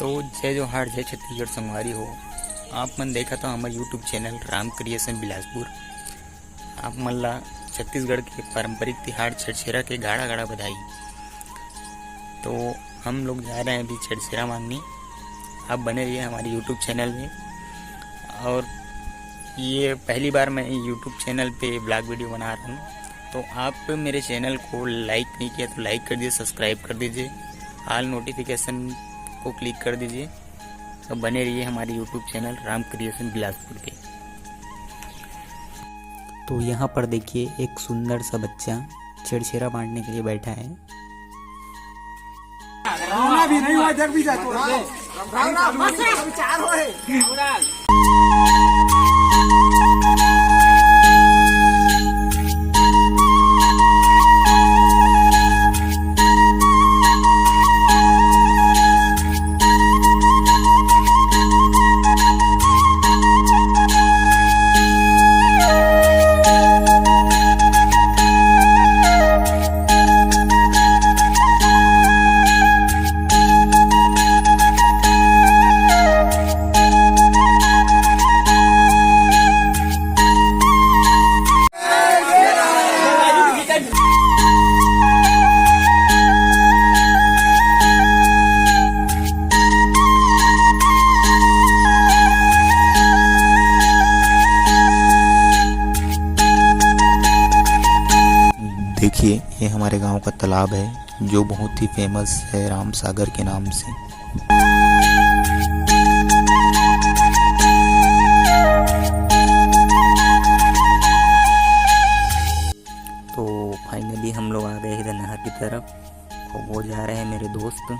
तो जय जोहार, जय छत्तीसगढ़ संगवारी हो। आप मन देखा तो हमारे YouTube channel Ram creation Bilaspur. आप मन ला छत्तीसगढ़ के पारंपरिक तिहाड़ छठसेरा के गाड़ा गाड़ा बधाई। तो हम लोग जा रहे हैं अभी छठसेरा मांगने। आप बने रहिए हमारे यूट्यूब चैनल में। और ये पहली बार मैं यूट्यूब चैनल पे ब्लॉग वीडियो बना रहा हूँ, तो आप मेरे चैनल को लाइक नहीं किया तो लाइक कर दीजिए, सब्सक्राइब कर दीजिए, ऑल नोटिफिकेशन को क्लिक कर दीजिए। तो बने रहिए हमारे YouTube channel Ram creation Bilaspur के। तो यहाँ पर देखिए एक सुंदर सा बच्चा छठसेरा बांटने के लिए बैठा है। भी नहीं हुआ जग भी जाए देखिए ये हमारे गांव का तालाब है जो बहुत ही फेमस है राम सागर के नाम से। तो फाइनली हम लोग आ गए इधर नहर की तरफ और वो जा रहे हैं मेरे दोस्त।